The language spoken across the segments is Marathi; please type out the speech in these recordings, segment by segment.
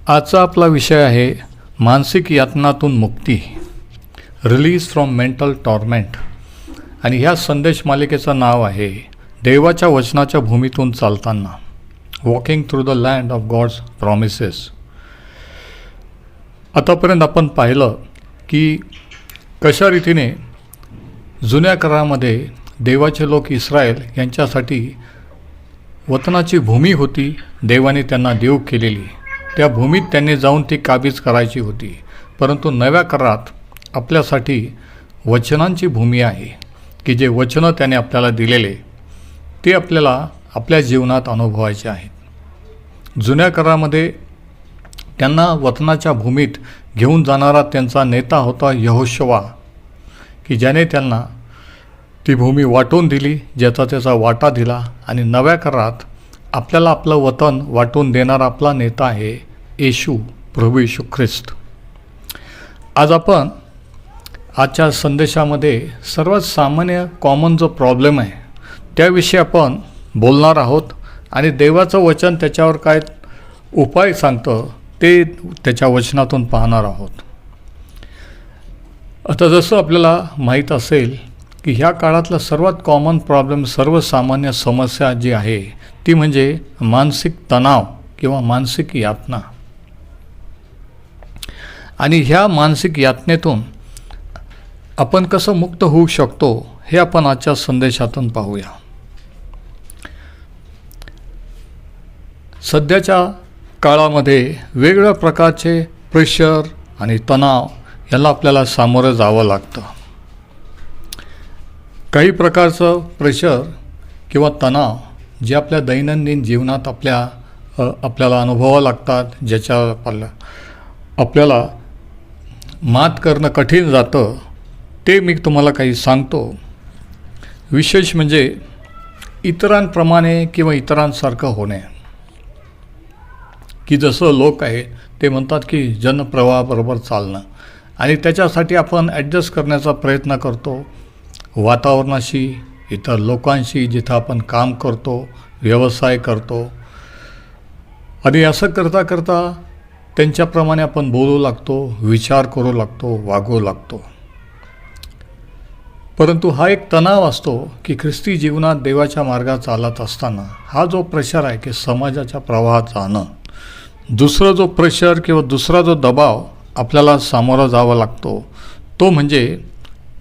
आजचा आपला विषय आहे मानसिक यातनातून मुक्ती, रिलीज फ्रॉम मेंटल टॉर्मेंट. आणि ह्या संदेश मालिकेचं नाव आहे देवाच्या वचनाच्या भूमीतून चालताना, walking through the land of God's promises. आतापर्यंत आपण पाहिलं की कशा रीतीने जुन्या करारामध्ये देवाचे लोक इस्रायल यांच्यासाठी वतनाची भूमी होती, देवाने त्यांना देव केलेली. त्या भूमीत त्यांनी जाऊन ती काबीज करायची होती. परंतु नव्या करारात आपल्यासाठी वचनांची भूमी आहे की जे वचनं त्याने आपल्याला दिलेले ते आपल्याला आपल्या जीवनात अनुभवायचे आहेत. जुन्या करारामध्ये त्यांना वतनाच्या भूमीत घेऊन जाणारा त्यांचा नेता होता यहोशुवा, की ज्याने त्यांना ती भूमी वाटून दिली, ज्याचा त्याचा वाटा दिला. आणि नव्या करारात आपल्याला आपलं वतन वाटून देणारा आपला नेता आहे येशू, प्रभू येशू ख्रिस्त. आज आपण आजच्या संदेशामध्ये सर्वात सामान्य कॉमन जो प्रॉब्लेम आहे त्याविषयी आपण बोलणार आहोत आणि देवाचं वचन त्याच्यावर काय उपाय सांगतं ते त्याच्या वचनातून पाहणार आहोत. आता जसं आपल्याला माहीत असेल की ह्या काळातला सर्वात कॉमन प्रॉब्लेम, सर्वसामान्य समस्या जी आहे ती म्हणजे मानसिक तणाव किंवा मानसिक यातना. आणि ह्या मानसिक यातनेतून आपण कसं मुक्त होऊ शकतो हे आपण आजच्या संदेशातून पाहूया. सध्याच्या काळामध्ये वेगवेगळ्या प्रकारचे प्रेशर आणि तणाव याला आपल्याला सामोरं जावं लागतं. काही प्रकारचं प्रेशर किंवा तणाव जे आपल्या दैनंदिन जीवनात आपल्याला अनुभवावं लागतात, ज्याच्या आपल्याला मात करणं कठीण जातं, ते मी तुम्हाला काही सांगतो. विशेष म्हणजे इतरांप्रमाणे किंवा इतरांसारखं होणे, की जसं लोक आहे ते म्हणतात की जनप्रवाहाबरोबर चालणं, आणि त्याच्यासाठी आपण ॲडजस्ट करण्याचा प्रयत्न करतो वातावरणाशी, इतर लोकांशी, जिथं आपण काम करतो, व्यवसाय करतो. आणि असं करता करता त्यांच्याप्रमाणे आपण बोलू लागतो, विचार करू लागतो, वागू लागतो. परंतु हा एक तणाव असतो की ख्रिस्ती जीवनात देवाच्या मार्गात चालत असताना हा जो प्रेशर आहे की समाजाच्या प्रवाहात जाणं, दुसरा जो प्रेशर किंवा दुसरा जो दबाव आपल्याला सामोरं जावं लागतो तो म्हणजे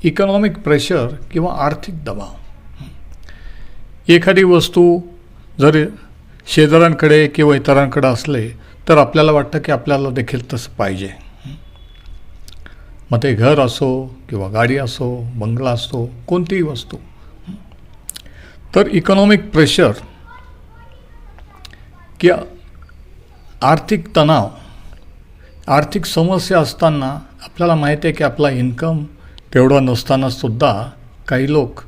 इकॉनॉमिक प्रेशर किंवा आर्थिक दबाव. एखादी वस्तू जर शेजाऱ्यांकडे किंवा इतरांकडे असले तर आपल्याला वाटतं की आपल्याला देखील तसं पाहिजे. मग ते घर असो किंवा गाडी असो, बंगला असो, कोणतीही वस्तू. तर इकॉनॉमिक प्रेशर की आर्थिक तणाव, आर्थिक समस्या असताना आपल्याला माहिती आहे की आपला इन्कम तेवढा नसतानासुद्धा काही लोक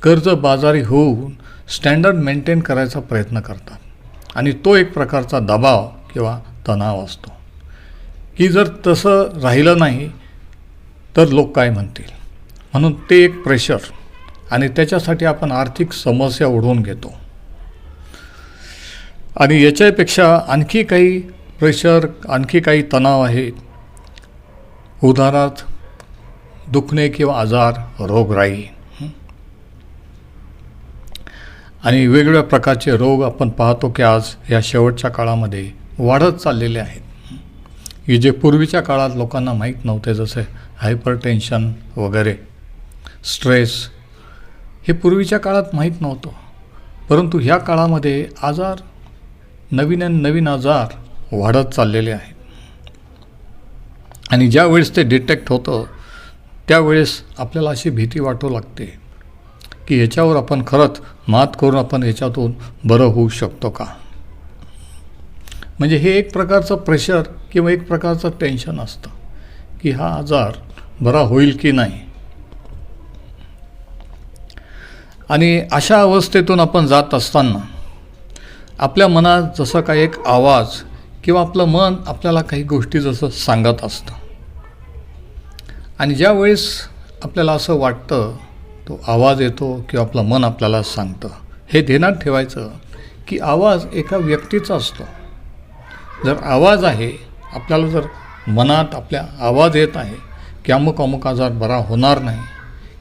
कर्जबाजारी होऊन स्टँडर्ड मेंटेन करायचा प्रयत्न करतात. आणि तो एक प्रकारचा दबाव किंवा तणाव असतो की जर तसं राहिलं नाही तर लोक काय म्हणतील, म्हणून ते एक प्रेशर. आणि त्याच्यासाठी आपण आर्थिक समस्या ओढवून घेतो. आणि याच्यापेक्षा आणखी काही प्रेशर, आणखी काही तणाव आहेत. उदाहरणार्थ दुखणे किंवा आजार, रोगराई. आणि वेगवेगळ्या प्रकारचे रोग आपण पाहतो की आज या शेवटच्या काळामध्ये वाढत चाललेले आहेत, की जे पूर्वीच्या काळात लोकांना माहीत नव्हते, जसे हायपरटेन्शन वगैरे, स्ट्रेस, हे पूर्वीच्या काळात माहीत नव्हतं. परंतु ह्या काळामध्ये आजार, नवीन आजार वाढत चाललेले आहेत. आणि ज्या वेळेस ते डिटेक्ट होतं त्यावेळेस आपल्याला अशी भीती वाटू लागते की ह्याच्यावर आपण खरंच मात करून आपण ह्याच्यातून बरं होऊ शकतो का. म्हणजे हे एक प्रकारचं प्रेशर किंवा एक प्रकारचं टेन्शन असतं की हा आजार बरा होईल की नाही. आणि अशा अवस्थेतून आपण जात असताना आपल्या मनात जसं काही एक आवाज किंवा आपलं मन आपल्याला काही गोष्टी जसं सांगत असतं. आणि ज्या वेळेस आपल्याला असं वाटतं, तो आवाज येतो किंवा आपलं मन आपल्याला सांगतं, हे ध्यानात ठेवायचं की आवाज एका व्यक्तीचा असतो. जर आवाज आहे आपल्याला जर मनात आपल्या आवाज येत आहे की अमुक अमुक आजार बरा होणार नाही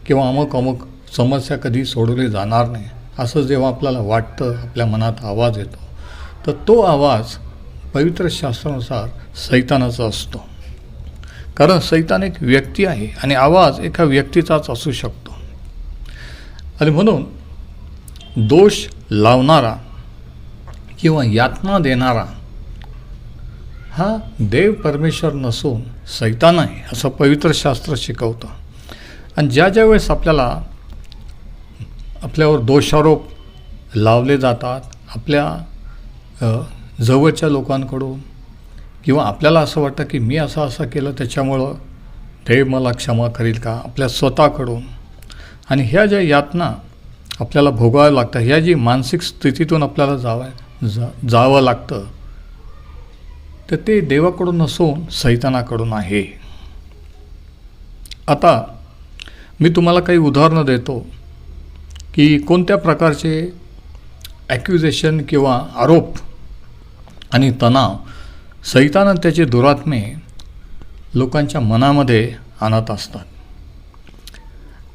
किंवा अमुक अमुक समस्या कधी सोडवली जाणार नाही, असं जेव्हा आपल्याला वाटतं, आपल्या मनात आवाज येतो, तर तो आवाज पवित्र शास्त्रानुसार सैतानाचा असतो. कारण सैतान एक व्यक्ती आहे आणि आवाज एका व्यक्तीचाच असू शकतो. आणि म्हणून दोष लावणारा किंवा यातना देणारा हा देव परमेश्वर नसून सैतान आहे, असं पवित्र शास्त्र शिकवतं. आणि ज्या वेळेस आपल्यावर दोषारोप लावले जातात आपल्या जवळच्या लोकांकडून, किंवा आपल्याला असं वाटतं की मी असं केलं त्याच्यामुळं देव मला क्षमा करील का, आपल्या स्वतःकडून, आणि ह्या ज्या यातना आपल्याला भोगाव्या लागतात, ह्या जी मानसिक स्थितीतून आपल्याला जावं लागतं, तर ते देवाकडून नसून सैतानाकडून आहे. आता मी तुम्हाला काही उदाहरणं देतो की कोणत्या प्रकारचे ॲक्युजेशन किंवा आरोप आणि तणाव सैतान आणि त्याचे दुरात्मे लोकांच्या मनामध्ये आणत असतात.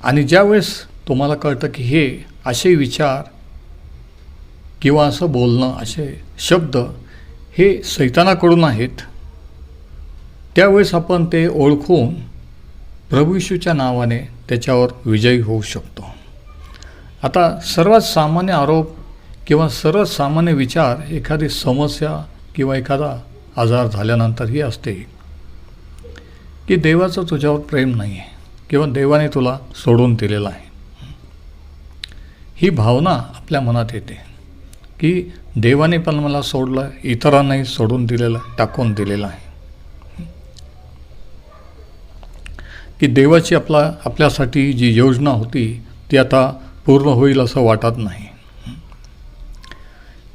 आणि ज्यावेळेस तुम्हाला कळतं की हे असे विचार किंवा असं बोलणं, असे शब्द हे सैतानाकडून आहेत, त्यावेळेस आपण ते ओळखून प्रभू येशूच्या नावाने त्याच्यावर विजयी होऊ शकतो. आता सर्वात सामान्य आरोप किंवा सर्वात सामान्य विचार एखादी समस्या किंवा एखादा आजार झाल्यानंतर ही असते की देवाचं तुझ्यावर प्रेम नाही आहे किंवा देवाने तुला सोडून दिलेलं आहे. ही भावना आपल्या मनात येते की देवाने पण मला सोडलं, इतरांनाही सोडून दिलेलं, टाकून दिलेलं आहे, की देवाची आपल्यासाठी जी योजना होती ती आता पूर्ण होईल असं वाटत नाही.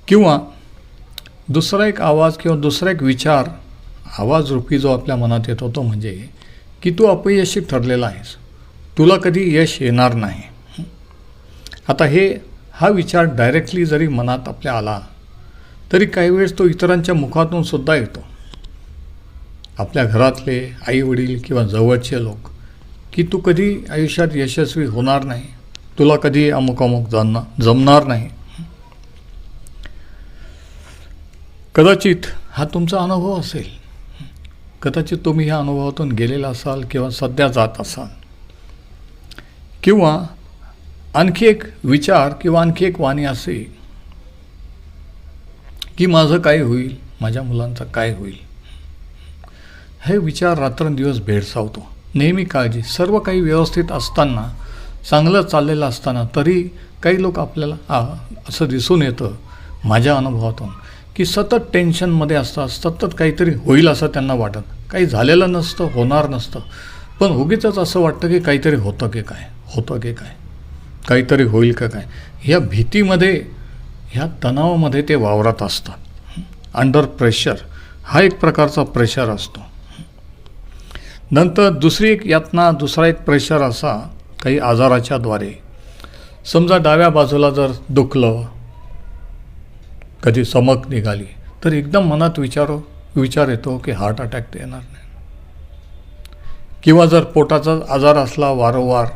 किंवा दुसरा एक आवाज किंवा दुसरा एक विचार, आवाज रूपी जो आपल्या मनात येतो तो म्हणजे की तू अपयशी ठरलेला आहेस, तुला कधी यश येणार नाही. आता हा विचार डायरेक्टली जरी मनात आपल्या आला तरी काही वेळेस तो इतरांच्या मुखातून सुद्धा येतो. आपल्या घरातले आईवडील किंवा जवळचे लोक की तू कधी आयुष्यात यशस्वी होणार नाही, तुला कधी अमुक जमणार नाही. कदाचित हा तुमचा अनुभव असेल, कदाचित तुम्ही ह्या अनुभवातून गेलेला असाल किंवा सध्या जात असाल. किंवा आणखी एक विचार किंवा आणखी एक वाणी असे की माझं काय होईल, माझ्या मुलांचं काय होईल. हे विचार रात्रंदिवस भेडसावतो. नेहमी काळजी, सर्व काही व्यवस्थित असताना, चांगलं चाललेलं असताना तरी काही लोक आपल्याला असं दिसून येतं माझ्या अनुभवातून की सतत टेन्शनमध्ये असतात, सतत काहीतरी होईल असं त्यांना वाटत, काही झालेलं नसतं, होणार नसतं, पण उगीच असं वाटतं की काहीतरी होतं की काय, काहीतरी होईल का काय, ह्या भीतीमध्ये, ह्या तणावामध्ये ते वावरत असतात. अंडर प्रेशर, हा एक प्रकारचा प्रेशर असतो. नंतर दुसरी एक यातना, दुसरा एक प्रेशर असा काही आजाराच्या द्वारे, समजा डाव्या बाजूला जर दुखलं, कधी चमक निघाली तर एकदम मनात विचार येतो की हार्ट अटॅक तर येणार नाही. किंवा जर पोटाचा आजार असला वारंवार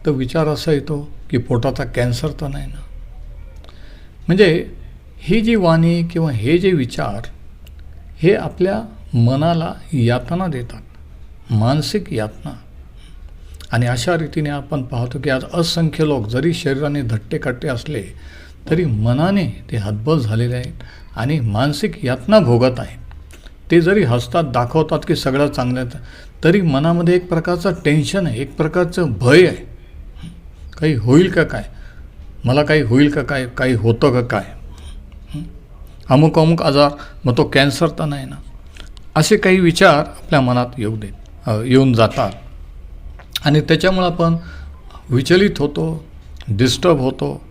तर विचार असा येतो की पोटाचा कॅन्सर तर नाही ना. म्हणजे ही जी वाणी किंवा हे जे विचार हे आपल्या मनाला यातना देतात, मानसिक यातना. आणि अशा रीतीने आपण पाहतो की आज असंख्य लोक जरी शरीराने धट्टे-कट्टे असले तरी मनाने ते हतबल झालेले आहेत आणि मानसिक यातना भोगत आहेत. ते जरी हसतात, दाखवतात की सगळं चांगलं आहे, तरी मनामध्ये एक प्रकारचं टेन्शन आहे, एक प्रकारचं भय आहे. काही होईल का काय, मला काही होईल का काय, काही होतं का काय, अमुक आजार, मग तो कॅन्सर तर नाही ना. असे काही विचार आपल्या मनात येऊन जातात आणि त्याच्यामुळं आपण विचलित होतो, डिस्टर्ब होतो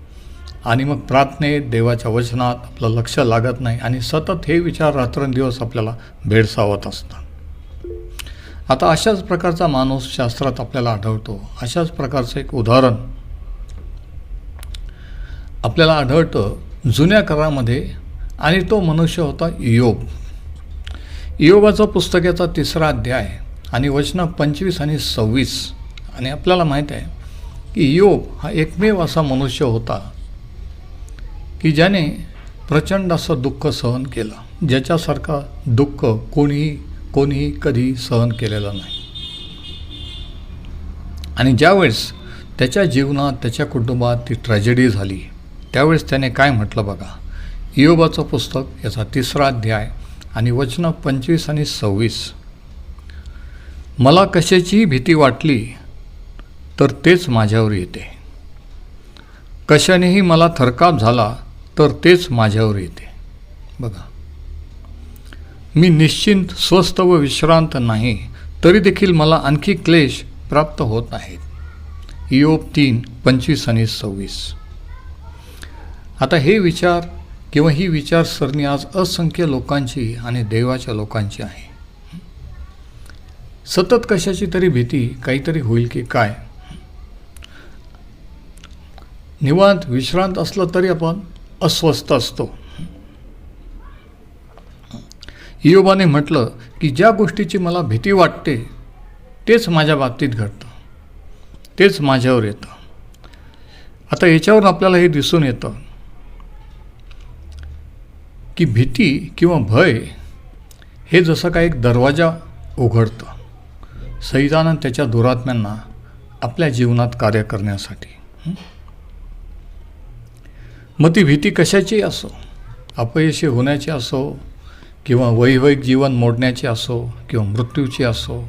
आणि मग प्रार्थनेत, देवाच्या वचनात आपलं लक्ष लागत नाही आणि सतत हे विचार रात्रंदिवस आपल्याला भेडसावत असतात. आता अशाच प्रकारचा माणूस शास्त्रात आपल्याला आढळतो. अशाच प्रकारचं एक उदाहरण आपल्याला आढळतं जुन्या करारामध्ये आणि तो मनुष्य होता योब. इयोबाचं पुस्तकाचा 3रा अध्याय आणि वचनं 25 आणि 26. आणि आपल्याला माहीत आहे की इयोब हा एकमेव असा मनुष्य होता की ज्याने प्रचंड असं दुःख सहन केलं, ज्याच्यासारखं दुःख कोणीही कधी सहन केलेलं नाही. आणि ज्यावेळेस त्याच्या जीवनात, त्याच्या कुटुंबात ती ट्रॅजेडी झाली, त्यावेळेस त्याने काय म्हटलं बघा. इयोबाचं पुस्तक याचा 3रा अध्याय आणि वचनं 25 आणि 26. मला कशाचीही भीती वाटली तर तेच माझ्यावर येते, कशानेही मला थरकाप झाला तर तेच माझ्यावर येते. बघा, मी निश्चिंत, स्वस्थ व विश्रांत नाही, तरी देखील मला आणखी क्लेश प्राप्त होत आहेत. इयोब 3:25 आणि 26. आता हे विचार किंवा ही विचारसरणी आज असंख्य लोकांची आणि देवाच्या लोकांची आहे. सतत कशाची तरी भीती, काहीतरी होईल की काय. निवांत विश्रांत असलं तरी आपण अस्वस्थ असतो. इयोबाने म्हटलं की ज्या गोष्टीची मला भीती वाटते तेच माझ्या बाबतीत घडतं, तेच माझ्यावर येतं. आता याच्यावर आपल्याला हे दिसून येतं की भीती किंवा भय हे जसं काय एक दरवाजा उघडतं सैतान त्याच्या दुरात्म्यांना आपल्या जीवनात कार्य करण्यासाठी. मग ती भीती कशाची असो, अपयशी होण्याची असो किंवा वैवाहिक जीवन मोडण्याची असो किंवा मृत्यूची असो,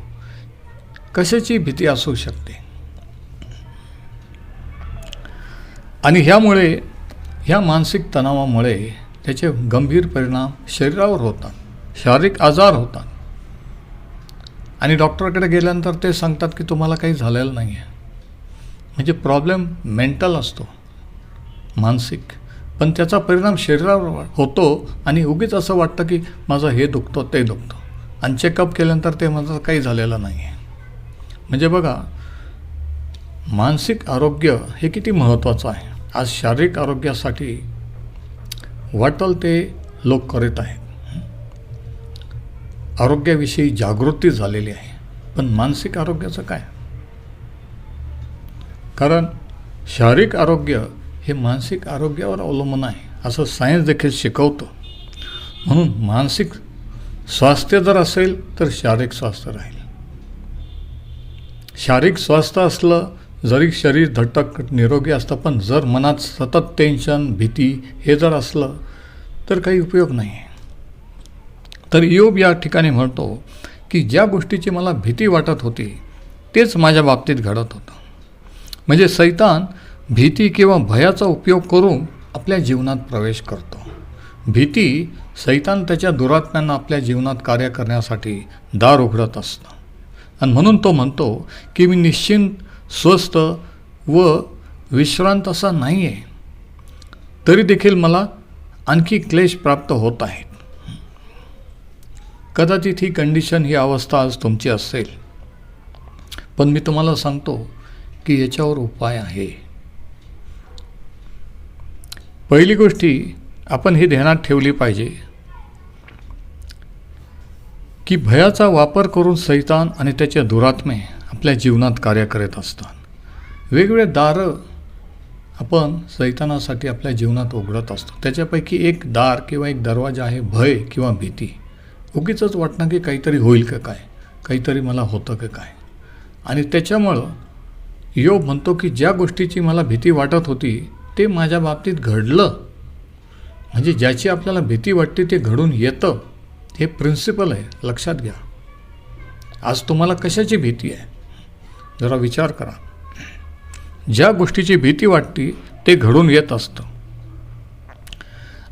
कशाची भीती असू शकते. आणि ह्या मानसिक तणावामुळे त्याचे गंभीर परिणाम शरीरावर होतात, शारीरिक आजार होतात. आणि डॉक्टरकडे गेल्यानंतर ते सांगतात की तुम्हाला काही झालेलं नाही आहे. म्हणजे प्रॉब्लेम मेंटल असतो, मानसिक, पण त्याचा परिणाम शरीरावर होतो. आणि उगीच असं वाटतं की माझं हे दुखतं ते दुखतं, आणि चेकअप केल्यानंतर ते माझं काही झालेलं नाही आहे. म्हणजे बघा, मानसिक आरोग्य हे किती महत्त्वाचं आहे. आज शारीरिक आरोग्यासाठी वाटेल ते लोक करीत आहेत, आरोग्याविषयी जागृती झालेली आहे, पण मानसिक आरोग्याचं काय. कारण शारीरिक आरोग्य हे मानसिक आरोग्यावर अवलंबून आहे असं सायन्स देखील शिकवतं. म्हणून मानसिक स्वास्थ्य जर असेल तर शारीरिक स्वास्थ्य राहील. शारीरिक स्वास्थ्य असलं जरी शरीर धटक निरोगी असतं, पण जर मनात सतत टेन्शन, भीती हे जर असलं तर काही उपयोग नाही आहे. तर इयोब या ठिकाणी म्हणतो की ज्या गोष्टीची मला भीती वाटत होती तेच माझ्या बाबतीत घडत होतं. म्हणजे सैतान भीती किंवा भयाचा उपयोग करून आपल्या जीवनात प्रवेश करतो. भीती सैतान त्याच्या दुरात्म्यांना आपल्या जीवनात कार्य करण्यासाठी दार उघडत असतं. आणि म्हणून तो म्हणतो की मी निश्चिंत, स्वस्थ व विश्रांत असा नाही आहे, तरी देखील मला आणखी क्लेश प्राप्त होत आहेत. कदाचित ही कंडिशन, ही अवस्था आज तुमची असेल, पण मी तुम्हाला सांगतो की याच्यावर उपाय आहे. पहिली गोष्टी आपण ही ध्यानात ठेवली पाहिजे की भयाचा वापर करून सैतान आणि त्याचे दुरात्मे आपल्या जीवनात कार्य करत असतात. वेगवेगळे दारं आपण सैतानासाठी आपल्या जीवनात उघडत असतो. त्याच्यापैकी एक दार किंवा एक दरवाजा आहे भय किंवा भीती. उगीच वाटणं की काहीतरी होईल का काय, काहीतरी मला होतं का काय. आणि त्याच्यामुळं इयोब म्हणतो की ज्या गोष्टीची मला भीती वाटत होती ते माझ्या बाबतीत घडलं. म्हणजे ज्याची आपल्याला भीती वाटते ते घडून येतं. हे प्रिन्सिपल आहे, लक्षात घ्या. आज तुम्हाला कशाची भीती आहे जरा विचार करा. ज्या गोष्टीची भीती वाटते ते घडून येत असतं.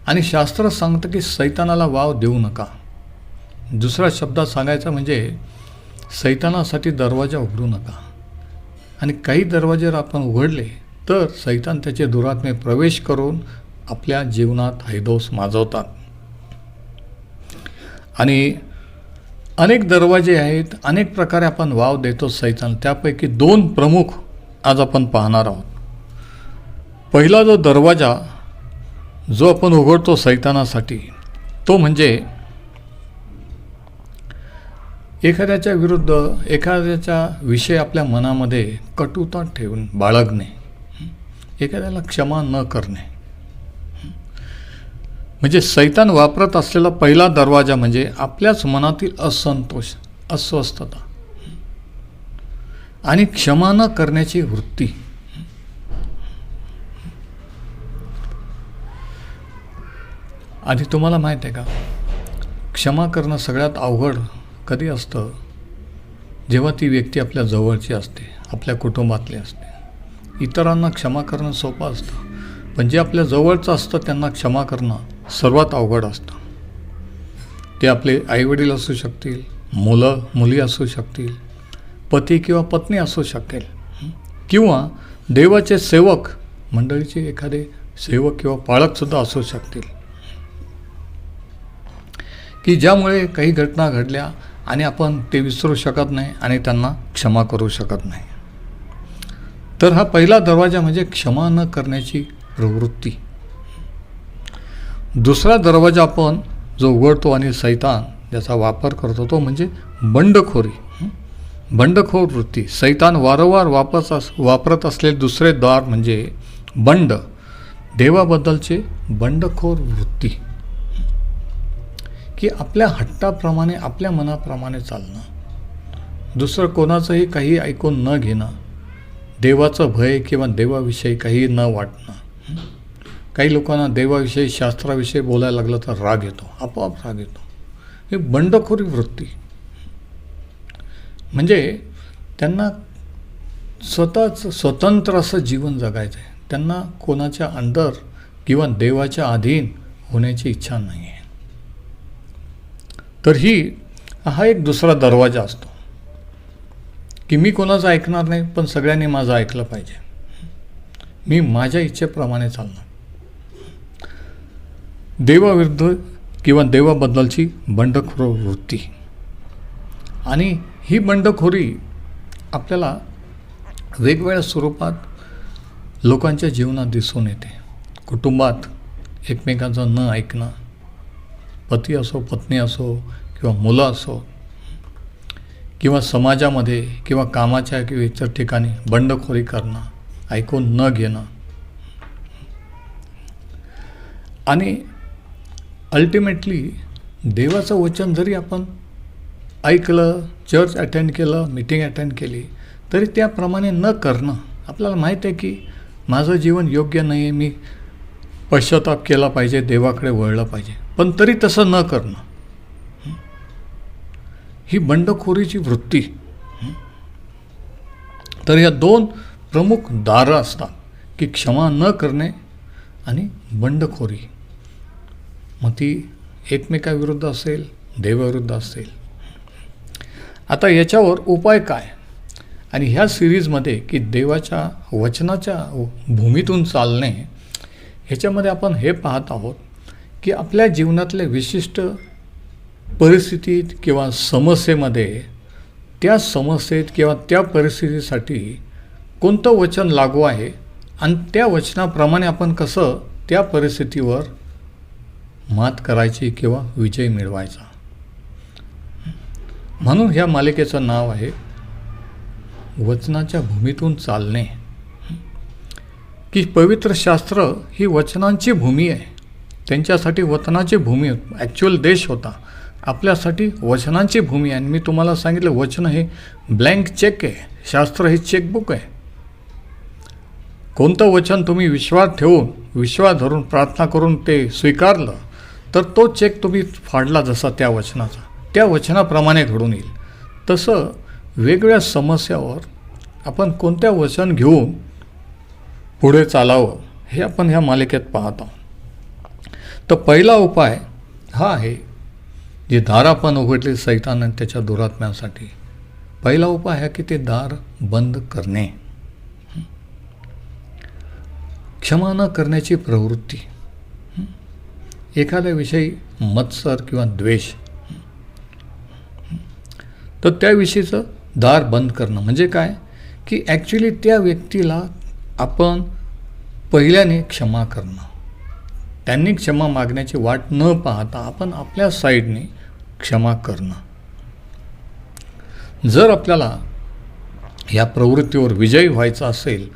आणि शास्त्र सांगतं की सैतानाला वाव देऊ नका. दुसऱ्या शब्दात सांगायचं म्हणजे सैतानासाठी दरवाजा उघडू नका. आणि काही दरवाजे जर आपण उघडले तर सैतान त्याचे दुरात्मे प्रवेश करून आपल्या जीवनात हैदोस माजवतात. आणि अनेक दरवाजे आहेत, अनेक प्रकारे आपण वाव देतो सैतान. त्यापैकी 2 प्रमुख आज आपण पाहणार आहोत. पहिला जो दरवाजा जो आपण उघडतो सैतानासाठी तो म्हणजे एखाद्याच्या विरुद्ध एखाद्याच्या विषयी आपल्या मनामध्ये कटुता ठेवून बाळगणे, एखाद्याला क्षमा न करणे, म्हणजे सैतान वापरत असलेला पहिला दरवाजा म्हणजे आपल्याच मनातील असंतोष, अस्वस्थता आणि क्षमा न करण्याची वृत्ती. आणि तुम्हाला माहीत आहे का, क्षमा करणं सगळ्यात अवघड कधी असतं, जेव्हा ती व्यक्ती आपल्या जवळची असते, आपल्या कुटुंबातली असते. इतरांना क्षमा करणं सोपं असतं, पण जे आपल्या जवळचं असतं त्यांना क्षमा करणं सर्वात अवघड असतं. ते आपले आईवडील असू शकतील, मुलं मुली असू शकतील, पती किंवा पत्नी असू शकेल, किंवा देवाचे सेवक मंडळीचे एखादे सेवक किंवा पाळकसुद्धा असू शकतील, की ज्यामुळे काही घटना घडल्या आणि आपण ते विसरू शकत नाही आणि त्यांना क्षमा करू शकत नाही. तर हा पहिला दरवाजा म्हणजे क्षमा न करण्याची प्रवृत्ती. दुसरा दरवाजा आपण जो उघडतो आणि सैतान ज्याचा वापर करतो तो म्हणजे बंडखोरी, बंडखोर वृत्ती. सैतान वारंवार वापरत असलेले दुसरे द्वार म्हणजे बंड, देवाबद्दलचे बंडखोर वृत्ती, की आपल्या हट्टाप्रमाणे आपल्या मनाप्रमाणे चालणं, दुसरं कोणाचंही काही ऐकून न घेणं, देवाचं भय किंवा देवाविषयी काही न वाटणं. काही लोकांना देवाविषयी शास्त्राविषयी बोलायला लागलं तर राग येतो, आपोआप राग येतो. ही बंडखोरी वृत्ती म्हणजे त्यांना स्वतःच स्वतंत्र असं जीवन जगायचं आहे, त्यांना कोणाच्या अंडर किंवा देवाच्या अधीन होण्याची इच्छा नाही आहे. तर हा एक दुसरा दरवाजा असतो, की मी कोणाचं ऐकणार नाही, पण सगळ्यांनी माझं ऐकलं पाहिजे, मी माझ्या इच्छेप्रमाणे चालणार. देवाविरुद्ध किंवा देवाबद्दलची बंडखोर वृत्ती. आणि ही बंडखोरी आपल्याला वेगवेगळ्या स्वरूपात लोकांच्या जीवनात दिसून येते. कुटुंबात एकमेकांचं न ऐकणं, पती असो, पत्नी असो किंवा मुलं असो, किंवा समाजामध्ये किंवा कामाच्या किंवा इतर ठिकाणी बंडखोरी करणं, ऐकून न घेणं. आणि अल्टिमेटली देवाचं वचन जरी आपण ऐकलं, चर्च अटेंड केलं, मीटिंग अटेंड केली, तरी त्याप्रमाणे न करणं. आपल्याला माहीत आहे की माझं जीवन योग्य नाही आहे, मी पश्चाताप केला पाहिजे, देवाकडे वळलं पाहिजे, पण तरी तसं न करणं, ही बंडखोरीची वृत्ती. तर या दोन प्रमुख दारं असतात, की क्षमा न करणे आणि बंडखोरी. मग ती एकमेकाविरुद्ध असेल, देवाविरुद्ध असेल. आता याच्यावर उपाय काय? आणि ह्या सिरीजमध्ये की देवाच्या वचनाच्या भूमीतून चालणे, ह्याच्यामध्ये आपण हे पाहत आहोत की आपल्या जीवनातल्या विशिष्ट परिस्थितीत किंवा समस्येमध्ये, त्या समस्येत किंवा त्या परिस्थितीसाठी कोणतं वचन लागू आहे आणि त्या वचनाप्रमाणे आपण कसं त्या परिस्थितीवर मात करायची किंवा विजय मिळवायचा. म्हणून ह्या मालिकेचं नाव आहे वचनाच्या भूमीतून चालणे, की पवित्र शास्त्र ही वचनांची भूमी आहे. त्यांच्यासाठी वचनाची भूमी, ॲक्च्युअल देश होता, आपल्यासाठी वचनांची भूमी आहे. आणि मी तुम्हाला सांगितलं, वचन हे ब्लँक चेक आहे, शास्त्र हे चेकबुक आहे. कोणतं वचन तुम्ही विश्वास ठेवून, विश्वास धरून, प्रार्थना करून ते स्वीकारलं, तर तो चेक तुम्ही फाडला जसा त्या वचनाचा, त्या वचनाप्रमाणे घडून येईल. तसं वेगवेगळ्या समस्यावर आपण कोणत्या वचन घेऊन पुढे चालावं हे आपण ह्या मालिकेत पाहत आहोत. तर पहिला उपाय हा आहे, जे दार आपण उघडले सैतान आणि त्याच्या दुरात्म्यांसाठी, पहिला उपाय आहे की ते दार बंद करणे. क्षमा न करण्याची प्रवृत्ती, एखाद्याविषयी मत्सर किंवा द्वेष, तर त्याविषयीचं दार बंद करणं म्हणजे काय, की ॲक्च्युली त्या व्यक्तीला आपण पहिल्याने क्षमा करणं, त्यांनी क्षमा मागण्याची वाट न पाहता आपण आपल्या साईडने क्षमा करणं. जर आपल्याला या प्रवृत्तीवर विजयी व्हायचा असेल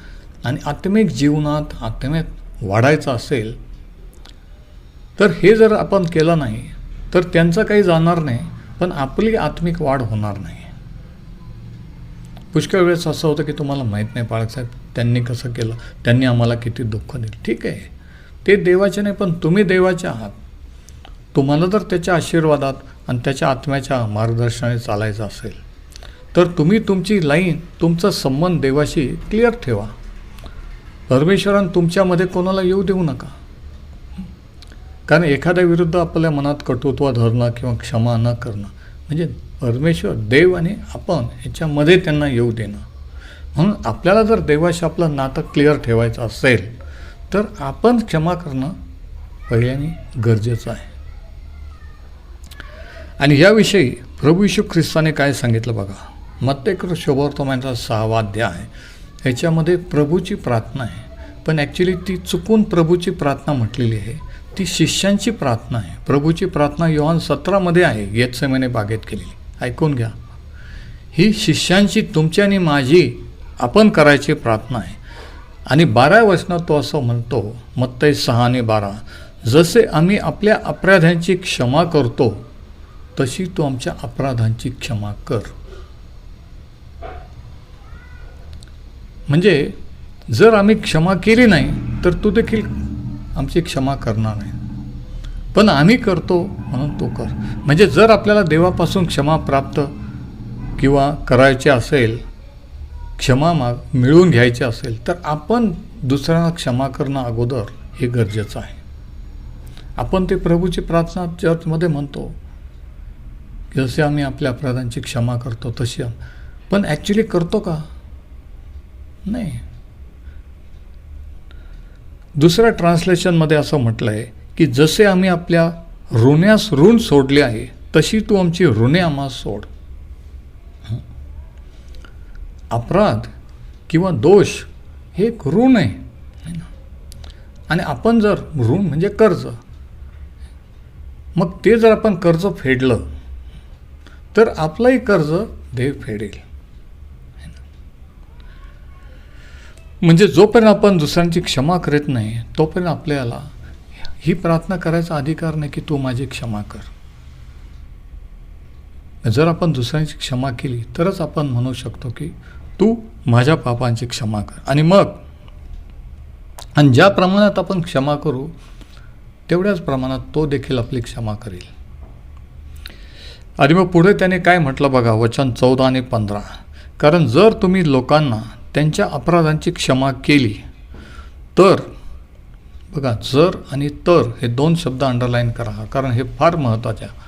आणि आत्मिक जीवनात आत्म्यात वाढायचं असेल, तर हे जर आपण केलं नाही तर त्यांचं काही जाणार नाही, पण आपली आत्मिक वाढ होणार नाही. पुष्कळ वेळेस असं होतं की तुम्हाला माहीत नाही बाळासाहेब त्यांनी कसं केलं, त्यांनी आम्हाला किती दुःख दिलं. ठीक आहे, ते देवाचे नाही, पण तुम्ही देवाचे आहात. तुम्हाला जर त्याच्या आशीर्वादात आणि त्याच्या आत्म्याच्या मार्गदर्शनाने चालायचं असेल तर तुम्ही तुमची लाईन, तुमचा संबंध देवाशी क्लिअर ठेवा. परमेश्वरानं तुमच्यामध्ये कोणाला येऊ देऊ नका. कारण एखाद्या विरुद्ध आपल्या मनात कटुत्व धरणं किंवा क्षमा न करणं म्हणजे परमेश्वर, देव आणि आपण ह्याच्यामध्ये त्यांना येऊ देणं. म्हणून आपल्याला जर देवाशी आपलं नातं क्लिअर ठेवायचं असेल तर आपण क्षमा करणं पहिल्याने गरजेचं आहे. आणि याविषयी प्रभू येशू ख्रिस्ताने काय सांगितलं बघा. मत्ते शुभवर्तमानाचा 6वा अध्याय ह्याच्यामध्ये प्रभूची प्रार्थना आहे, पण ॲक्च्युली ती चुकून प्रभूची प्रार्थना म्हटलेली आहे. ती शिष्यांची प्रार्थना आहे. प्रभूची प्रार्थना योहान 17मध्ये आहे, गेतसेमने बागेत केलेली. ऐकून घ्या. ही शिष्यांची, तुमची आणि माझी आपण करायची प्रार्थना आहे. आणि 12व्या वचनात तो असं म्हणतो, मत्ते 6:12, जसे आम्ही आपल्या अपराधांची क्षमा करतो तशी तू आमच्या अपराधांची क्षमा कर. म्हणजे जर आम्ही क्षमा केली नाही तर तू देखील आमची क्षमा करणार नाही, पण आम्ही करतो म्हणून तो कर. म्हणजे जर आपल्याला देवापासून क्षमा प्राप्त किंवा करायची असेल, क्षमा मिळवून घ्यायची असेल, तर आपण दुसऱ्यांना क्षमा करणं अगोदर हे गरजेचं आहे. आपण ते प्रभूची प्रार्थना चर्चमध्ये म्हणतो, जसे आम्ही आपल्या अपराधांची क्षमा करतो तशी, पण ॲक्च्युली करतो का? नाही. दुसऱ्या ट्रान्सलेशनमध्ये असं म्हटलं आहे की जसे आम्ही आपल्या ऋण्यास ऋण सोडले आहे तशी तू आमची ऋणे आम्हास सोड. अपराध किंवा दोष हे एक ऋण आहे, आणि आपण जर ऋण म्हणजे कर्ज, मग ते जर आपण कर्ज फेडलं तर आपलंही कर्ज देव फेडेल. म्हणजे जोपर्यंत आपण दुसऱ्यांची क्षमा करत नाही तोपर्यंत आपल्याला ही प्रार्थना करायचा अधिकार नाही की तू माझी क्षमा कर. जर आपण दुसऱ्यांची क्षमा केली तरच आपण म्हणू शकतो की तू माझ्या पापांची क्षमा कर. आणि ज्या प्रमाणात आपण क्षमा करू तेवढ्याच प्रमाणात तो देखील आपली क्षमा करेल. आणि मग पुढे त्याने काय म्हटलं बघा, वचन 14 आणि 15, कारण जर तुम्ही लोकांना त्यांच्या अपराधांची क्षमा केली तर, बघा जर आणि तर हे 2 शब्द अंडरलाईन करा, कारण हे फार महत्त्वाचे आहे.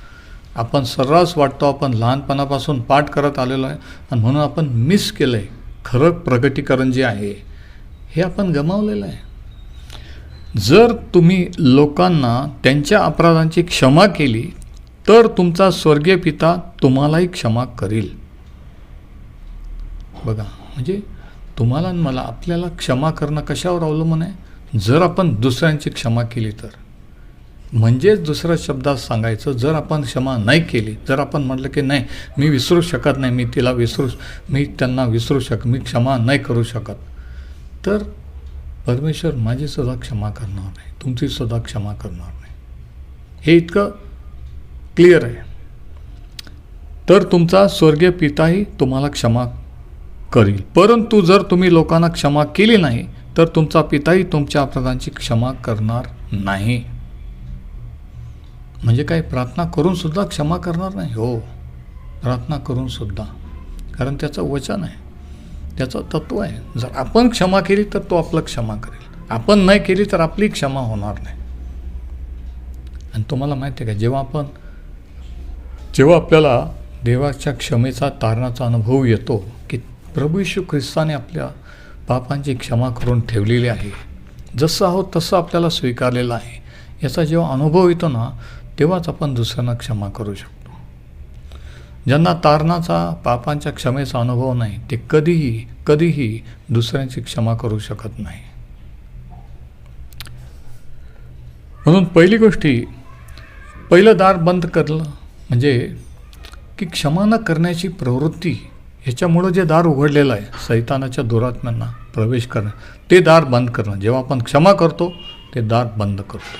आपण सर्रास वाटतो आपण लहानपणापासून पाठ करत आलेलो आहे आणि म्हणून आपण मिस केलं आहे. खरं प्रगटीकरण जे आहे हे आपण गमावलेलं आहे. जर तुम्ही लोकांना त्यांच्या अपराधांची क्षमा केली तर तुमचा स्वर्गीय पिता तुम्हालाही क्षमा करील. बघा, म्हणजे तुम्हाला आणि मला, आपल्याला क्षमा करणं कशावर अवलंबून आहे? जर आपण दुसऱ्यांची क्षमा केली तर. म्हणजेच दुसऱ्या शब्दात सांगायचं, जर आपण क्षमा नाही केली, जर आपण म्हटलं की नाही मी विसरू शकत नाही, मी त्यांना विसरू मी क्षमा नाही करू शकत, तर परमेश्वर माझी सुद्धा क्षमा करणार नाही, तुमची सुद्धा क्षमा करणार नाही. हे इतकं क्लिअर आहे. तर तुमचा स्वर्गीय पिताही तुम्हाला क्षमा करील. परंतु जर तुम्ही लोकांना क्षमा केली नाही तर तुमचा पिताही तुमच्या अपराधांची क्षमा करणार नाही. म्हणजे काय, प्रार्थना करून सुद्धा क्षमा करणार नाही? हो, प्रार्थना करून सुद्धा, कारण त्याचं वचन आहे, त्याचं तत्व आहे. जर आपण क्षमा केली तर तो आपलं क्षमा करेल, आपण नाही केली तर आपली क्षमा होणार नाही. आणि तुम्हाला माहिती आहे का, जेव्हा आपल्याला देवाच्या क्षमेचा, तारणाचा अनुभव येतो की प्रभू येशू ख्रिस्ताने आपल्या पापांची क्षमा करून ठेवलेली आहे, जसं आहोत तसं आपल्याला स्वीकारलेलं आहे, याचा जेव्हा अनुभव येतो ना तेव्हाच आपण दुसऱ्यांना क्षमा करू शकतो. ज्यांना तारणाचा, पापांच्या क्षमेचा अनुभव नाही ते कधीही दुसऱ्यांची क्षमा करू शकत नाही. म्हणून पहिली गोष्टी, पहिलं दार बंद करणं म्हणजे की क्षमा न करण्याची प्रवृत्ती, ह्याच्यामुळं जे दार उघडलेलं आहे सैतानाच्या दुरात्म्यांना प्रवेश करणं, ते दार बंद करणं. जेव्हा आपण क्षमा करतो ते दार बंद करतो.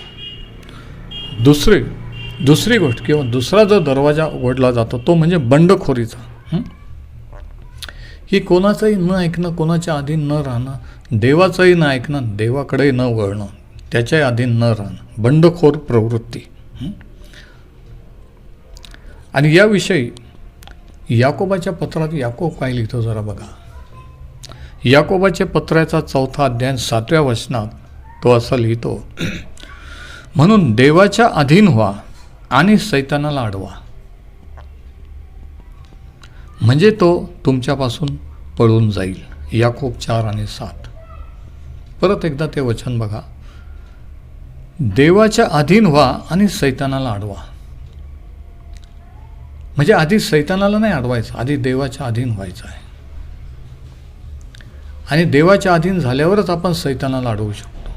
दुसरी गोष्ट किंवा दुसरा जो दरवाजा उघडला जातो तो म्हणजे बंडखोरीचा. की कोणाचंही न ऐकणं, कोणाच्या अधीन न राहणं, देवाचंही न ऐकणं, देवाकडेही न वळणं, त्याच्याही अधीन न राहणं, बंडखोर प्रवृत्ती. आणि याविषयी याकोबाच्या पत्रात याकोब काय लिहितो जरा बघा. याकोबाच्या पत्राचा 4 अध्याय 7व्या वचनात तो असं लिहितो, म्हणून देवाच्या अधीन व्हा आणि सैतानाला अडवा, म्हणजे तो तुमच्यापासून पळून जाईल. याकोब 4 आणि 7. परत एकदा ते वचन बघा. देवाच्या अधीन व्हा आणि सैतानाला अडवा. म्हणजे आधी सैतानाला नाही अडवायचं, आधी देवाच्या अधीन व्हायचं आहे. आणि देवाच्या अधीन झाल्यावरच आपण सैतानाला अडवू शकतो.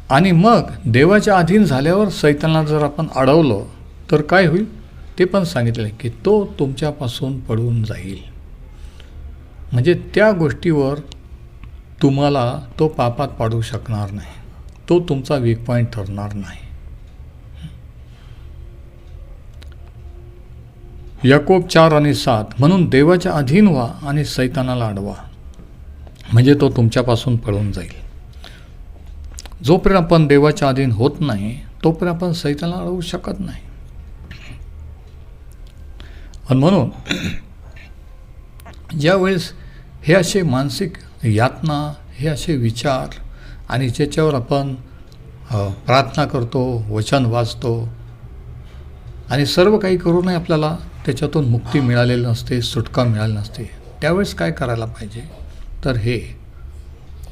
आणि मग देवाच्या अधीन झाल्यावर सैतानाला जर आपण अडवलं तर काय होईल ते पण सांगितले, की तो तुमच्यापासून पळून जाईल. म्हणजे त्या गोष्टीवर तुम्हाला तो पापात पाडू शकणार नाही, तो तुमचा वीक पॉईंट ठरणार नाही. याकोब 4 आणि 7, म्हणून देवाच्या अधीन व्हा आणि सैतानाला अडवा, म्हणजे तो तुमच्यापासून पळून जाईल. जोपर्यंत आपण देवाच्या अधीन होत नाही तोपर्यंत आपण सैतानाला अडवू शकत नाही. आणि म्हणून ज्यावेळेस हे असे मानसिक यातना, हे असे विचार, आणि ज्याच्यावर आपण प्रार्थना करतो, वचन वाचतो, आणि सर्व काही करूनही आपल्याला त्याच्यातून मुक्ती मिळालेली नसते, सुटका मिळाली नसते, त्यावेळेस काय करायला पाहिजे तर हे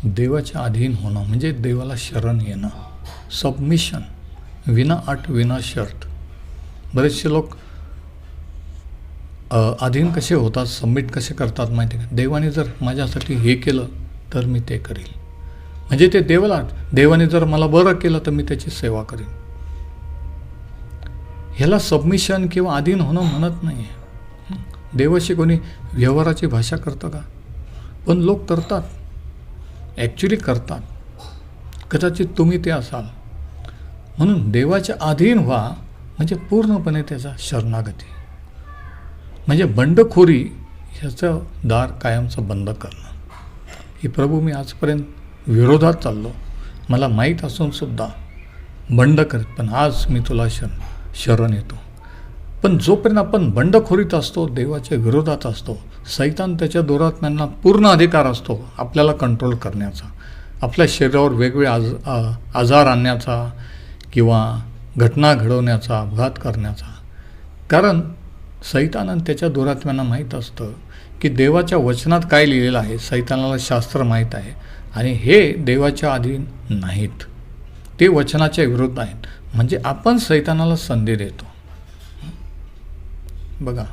देवाच्या अधीन होणं, म्हणजे देवाला शरण येणं, सबमिशन, विना अट विना शर्त. बरेचसे लोक अधीन कसे होतात, सबमिट कसे करतात माहिती का, देवाने जर माझ्यासाठी हे केलं तर मी ते करील, म्हणजे ते देवाने जर मला बरं केलं तर मी त्याची सेवा करीन. ह्याला सबमिशन किंवा अधीन होणं म्हणत नाही आहे. देवाशी कोणी व्यवहाराची भाषा करतं का? पण लोक करतात, ॲक्च्युली करतात. कदाचित तुम्ही ते असाल. म्हणून देवाच्या अधीन व्हा म्हणजे पूर्णपणे त्याचा शरणागती, म्हणजे बंडखोरी ह्याचं दार कायमचं बंद करणं. ही प्रभू मी आजपर्यंत विरोधात चाललो, मला माहीत असूनसुद्धा बंड करत, पण आज मी तुला शरण येतो. पण जोपर्यंत आपण बंडखोरीत असतो, देवाच्या विरोधात असतो, सैतान त्याच्या दुरात्म्यांना पूर्ण अधिकार असतो आपल्याला कंट्रोल करण्याचा, आपल्या शरीरावर वेगवेगळे आजार आणण्याचा किंवा घटना घडवण्याचा, अपघात करण्याचा. कारण सैतान आणि त्याच्या दुरात्म्यांना माहीत असतं की देवाच्या वचनात काय लिहिलेलं आहे, सैतानाला शास्त्र माहीत आहे, आणि हे देवाच्या अधीन नाहीत, ते वचनाच्या विरुद्ध आहेत. म्हणजे आपण सैतानाला संधी देतो. बघा,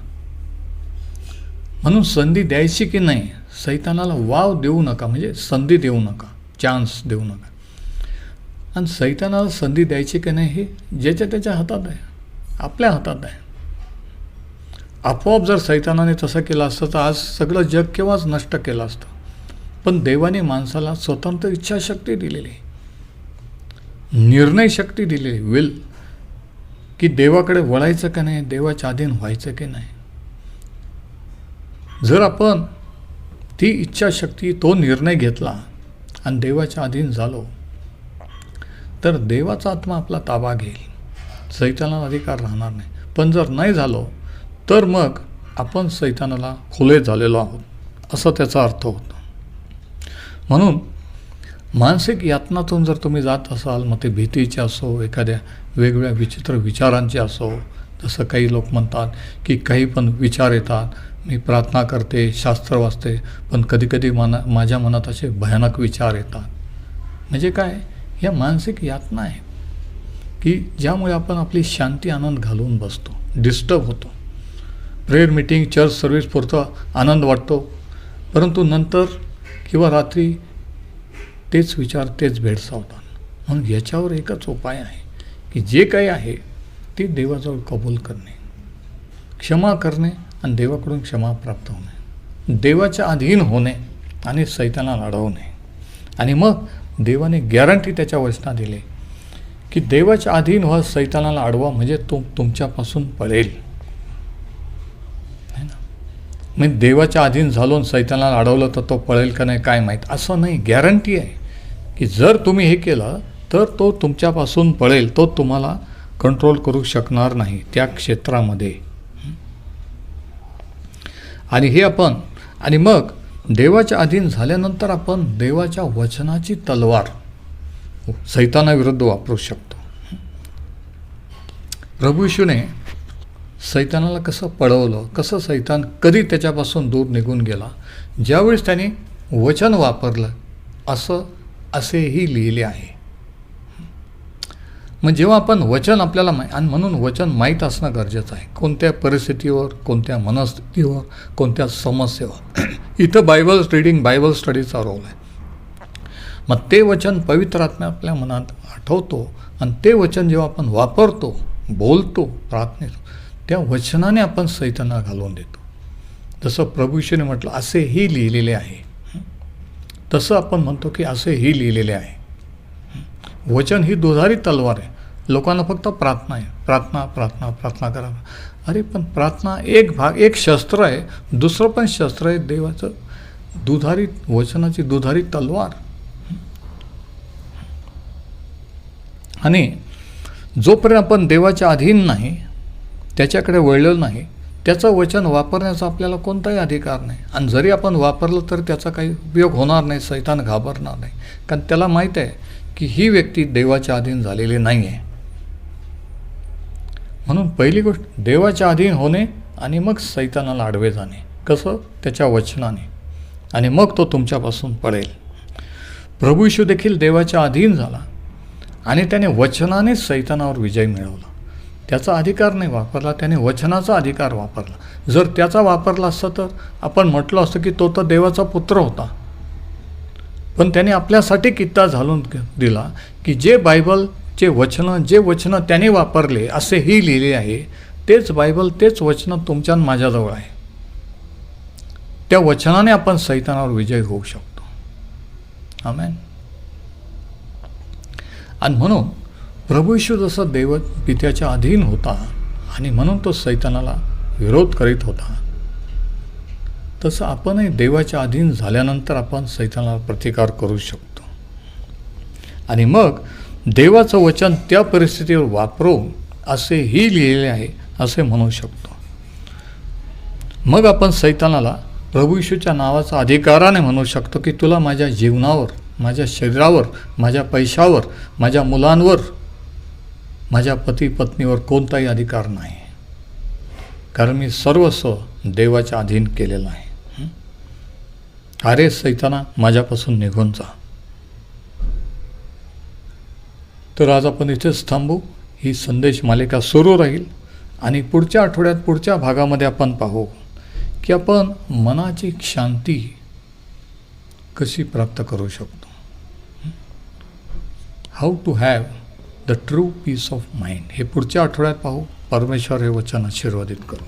म्हणून संधी द्यायची की नाही, सैतानाला वाव देऊ नका, म्हणजे संधी देऊ नका, चान्स देऊ नका. आणि सैतानाला संधी द्यायची की नाही हे ज्याच्या त्याच्या हातात आहे, आपल्या हातात आहे. आपोआप जर सैतानाने तसं केलं असतं तर आज सगळं जग केव्हाच नष्ट केलं असतं. पण देवाने माणसाला स्वतंत्र इच्छाशक्ती दिलेली, निर्णय शक्ती दिलेली, विल, की देवाकडे वळायचं का नाही, देवाच्या अधीन व्हायचं की नाही. जर आपण ती इच्छाशक्ती, तो निर्णय घेतला आणि देवाच्या अधीन झालो तर देवाचा आत्मा आपला ताबा घेईल, सैतानाला अधिकार राहणार नाही. पण जर नाही झालो तर मग आपण सैतानाला खुले झालेलो आहोत, असं त्याचा अर्थ होतो. म्हणून मानसिक यातनातून जर तुम्ही जात असाल, मग ते भीतीचे असो, एखाद्या वेगवेगळ्या विचित्र विचारांचे असो, जसं काही लोक म्हणतात की काही पण विचार येतात, मी प्रार्थना करते, शास्त्र वाचते, पण कधीकधी माझ्या मनात असे भयानक विचार येतात. म्हणजे काय, ह्या मानसिक यातना आहे की ज्यामुळे आपण आपली शांती, आनंद घालवून बसतो, डिस्टर्ब होतो. प्रेयर मीटिंग, चर्च सर्व्हिस पुरतं आनंद वाटतो, परंतु नंतर किंवा रात्री तेच विचार तेच भेडसावतात. म्हणून याच्यावर एकच उपाय आहे की जे काही आहे ती देवाजवळ कबूल करणे, क्षमा करणे आणि देवाकडून क्षमा प्राप्त होणे, देवाच्या अधीन होणे आणि सैतानाला अडवणे. आणि मग देवाने गॅरंटी त्याच्या वचनात दिली की देवाच्या अधीन व्हा, सैतानाला अडवा, म्हणजे तुमच्यापासून पळेल. है ना? म्हणजे देवाच्या अधीन झालो सैतानाला अडवलं तर तो पळेल का नाही काय माहीत, असं नाही. गॅरंटी आहे की जर तुम्ही हे केलं तर तो तुमच्यापासून पळेल, तो तुम्हाला कंट्रोल करू शकणार नाही त्या क्षेत्रामध्ये. आणि हे आपण, आणि मग देवाच्या अधीन झाल्यानंतर आपण देवाच्या वचनाची तलवार सैतानाविरुद्ध वापरू शकतो. प्रभू येशूने सैतानाला कसं पळवलं, कसं सैतान कधी त्याच्यापासून दूर निघून गेला, ज्यावेळेस त्याने वचन वापरलं, असेही लिहिले आहे. मग जेव्हा आपण वचन आपल्याला आणि म्हणून वचन माहीत असणं गरजेचं आहे, कोणत्या परिस्थितीवर, कोणत्या मनस्थितीवर, कोणत्या समस्येवर. इथं बायबल रीडिंग, बायबल स्टडीचा रोल आहे. मग ते वचन पवित्र आत्मा आपल्या मनात आठवतो आणि ते वचन जेव्हा आपण वापरतो, बोलतो, प्रार्थनेत, त्या वचनाने आपण सैतानाला घालवून देतो. जसं प्रभू येशूने म्हटलं असेही लिहिलेले आहे, तसं आपण म्हणतो की असेही लिहिलेले आहे. वचन ही दुधारी तलवार आहे. लोकांना फक्त प्रार्थना आहे, प्रार्थना प्रार्थना प्रार्थना करा. अरे पण प्रार्थना एक शस्त्र आहे, दुसरं पण शस्त्र आहे देवाचं दुधारी, वचनाची दुधारी तलवार. आणि जोपर्यंत आपण देवाच्या अधीन नाही, त्याच्याकडे वळलेलं नाही, त्याचं वचन वापरण्याचा आपल्याला कोणताही अधिकार नाही. आणि जरी आपण वापरलं तर त्याचा काही उपयोग होणार नाही, सैतान घाबरणार नाही, कारण त्याला माहीत आहे की ही व्यक्ती देवाच्या अधीन झालेली नाही आहे. म्हणून पहिली गोष्ट देवाच्या अधीन होणे आणि मग सैतानाला आडवे जाणे. कसं? त्याच्या वचनाने. आणि मग तो तुमच्यापासून पळेल. प्रभू येशू देखील देवाच्या अधीन झाला आणि त्याने वचनाने सैतानावर विजय मिळवला. त्याचा अधिकार नाही वापरला, त्याने वचनाचा अधिकार वापरला. जर त्याचा वापरला असता तर आपण म्हटलं असतं की तो तर देवाचा पुत्र होता. पण त्याने आपल्यासाठी कित्ता घालून दिला की जे बायबलचे वचनं, जे वचनं त्याने वापरले असेही लिहिले आहे, तेच बायबल, तेच वचनं तुमच्या माझ्याजवळ आहे. त्या वचनाने आपण सैतानावर विजय होऊ शकतो. आमेन. आणि म्हणून प्रभू येशू जसं पित्याच्या अधीन होता आणि म्हणून तो सैतानाला विरोध करीत होता, तसं आपणही देवाच्या अधीन झाल्यानंतर आपण सैतानाला प्रतिकार करू शकतो. आणि मग देवाचं वचन त्या परिस्थितीवर वापरून असेही लिहिलेले आहे असे म्हणू शकतो. मग आपण सैतानाला प्रभू येशूच्या नावाचा अधिकाराने म्हणू शकतो की तुला माझ्या जीवनावर, माझ्या शरीरावर, माझ्या पैशावर, माझ्या मुलांवर, माझ्या पती पत्नीवर कोणताही अधिकार नाही, कारण मी सर्वस्व देवाच्या अधीन केलेलं आहे. अरे सैताना, माझ्यापासून निघून जा. तर आज आपण इथेच थांबू. ही संदेश मालिका सुरू राहील आणि पुढच्या आठवड्यात, पुढच्या भागामध्ये आपण पाहू की आपण मनाची शांती कशी प्राप्त करू शकतो. How to have the true peace of mind, हे पुढच्या आठवड्यात पाहू. परमेश्वर हे वचन आशीर्वादित करू.